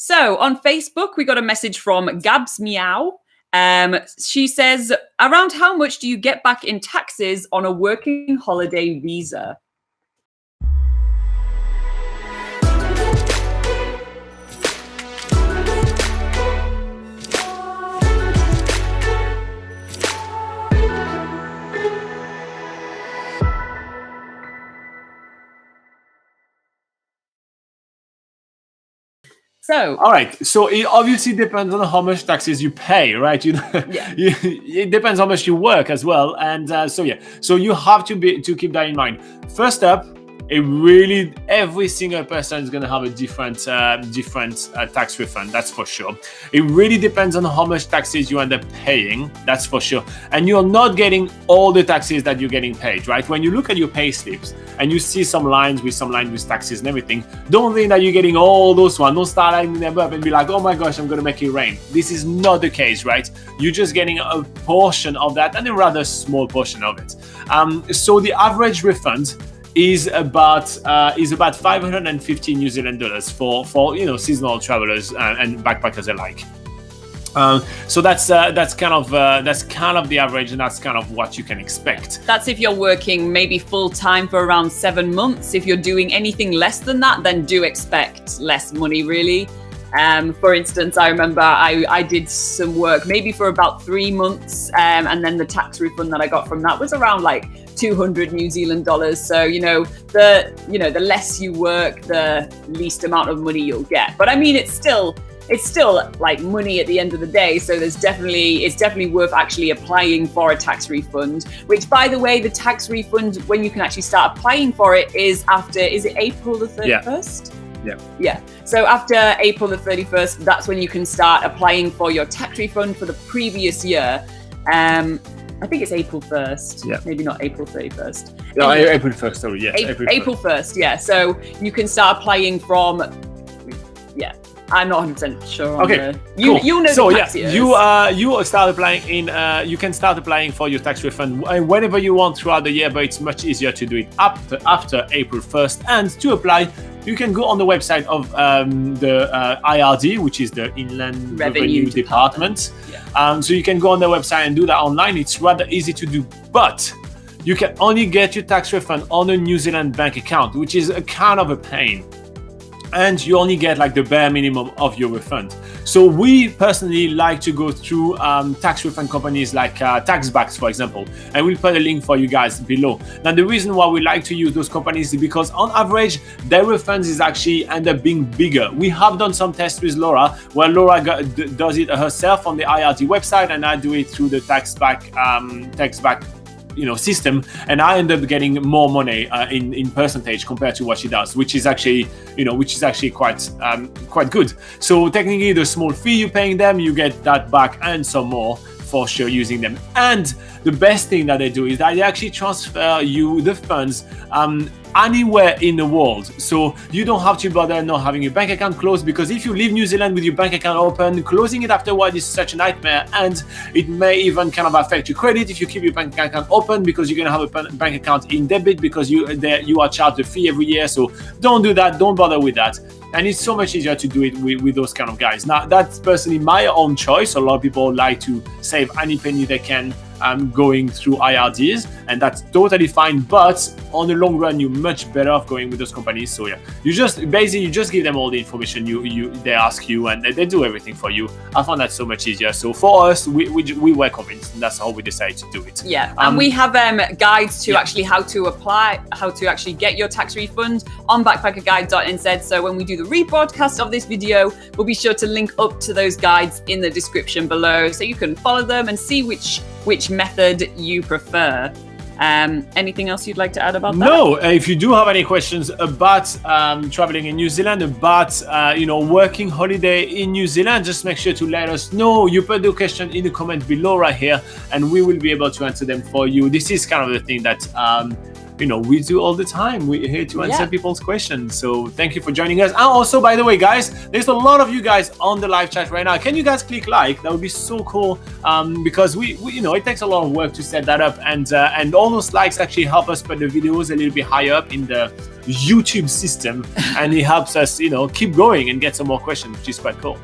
So on Facebook, we got a message from Gabs Meow. She says, around how much do you get back in taxes on a working holiday visa? So, all right. So it obviously depends on how much taxes you pay, right? Yeah. It depends how much you work as well, and so you have to keep that in mind. First up, every single person is going to have a different tax refund. That's for sure. It really depends on how much taxes you end up paying. That's for sure. And you're not getting all the taxes that you're getting paid, right? When you look at your pay slips and you see some lines with taxes and everything, don't think that you're getting all those ones. Don't start lining them up and be like, oh my gosh, I'm going to make it rain. This is not the case, right? You're just getting a portion of that, and a rather small portion of it. So the average refund is about 550 New Zealand dollars for seasonal travelers and backpackers alike. So that's kind of the average, and that's kind of what you can expect. That's if you're working maybe full time for around 7 months. If you're doing anything less than that, then do expect less money, really. For instance, I remember I did some work maybe for about 3 months, and then the tax refund that I got from that was around like 200 New Zealand dollars. So the less you work, the least amount of money you'll get. But I mean, it's still like money at the end of the day. So it's definitely worth actually applying for a tax refund. Which, by the way, the tax refund, when you can actually start applying for it, is it April the 31st? Yeah. So after April the 31st, that's when you can start applying for your tax refund for the previous year. I think it's April 1st. Yeah. Maybe not April 31st. No, April 1st, sorry. Yes, April 1st, yeah. So you can start applying from, I'm not 100% sure on okay, you cool. know so the tax years. you start applying you can start applying for your tax refund whenever you want throughout the year, but it's much easier to do it after April 1st. And to apply, you can go on the website of the IRD, which is the Inland Revenue Department. Yeah. So you can go on their website and do that online. It's rather easy to do, but you can only get your tax refund on a New Zealand bank account, which is a kind of a pain. And you only get like the bare minimum of your refund. So we personally like to go through tax refund companies like TaxBacks, for example, and we'll put a link for you guys below. Now, the reason why we like to use those companies is because on average, their refunds is actually end up being bigger. We have done some tests with Laura, where Laura does it herself on the IRD website, and I do it through the TaxBack system, and I end up getting more money in percentage compared to what she does, which is actually quite good. So technically, the small fee you're paying them, you get that back and some more for sure using them. And the best thing that they do is that they actually transfer you the funds anywhere in the world. So you don't have to bother not having your bank account closed, because if you leave New Zealand with your bank account open, closing it afterward is such a nightmare, and it may even kind of affect your credit if you keep your bank account open, because you're going to have a bank account in debit because you are charged a fee every year. So don't do that. Don't bother with that. And it's so much easier to do it with those kind of guys. Now, that's personally my own choice. A lot of people like to save any penny they can going through IRDs, and that's totally fine. But on the long run, you're much better off going with those companies. So yeah, you just give them all the information they ask you, and they do everything for you. I found that so much easier. So for us, we were convinced, and that's how we decided to do it. Yeah, and we have guides to actually how to actually get your tax refund on BackpackerGuide.NZ. So when we do the rebroadcast of this video, we'll be sure to link up to those guides in the description below, so you can follow them and see which method you prefer. Anything else you'd like to add about that? No, if you do have any questions about traveling in New Zealand, about working holiday in New Zealand, just make sure to let us know. You put the question in the comment below right here, and we will be able to answer them for you. This is kind of the thing that we do all the time. We're here to answer Yeah. people's questions. So thank you for joining us. And also, by the way, guys, there's a lot of you guys on the live chat right now. Can you guys click like? That would be so cool, because we it takes a lot of work to set that up, and all those likes actually help us put the videos a little bit higher up in the YouTube system, and it helps us keep going and get some more questions, which is quite cool.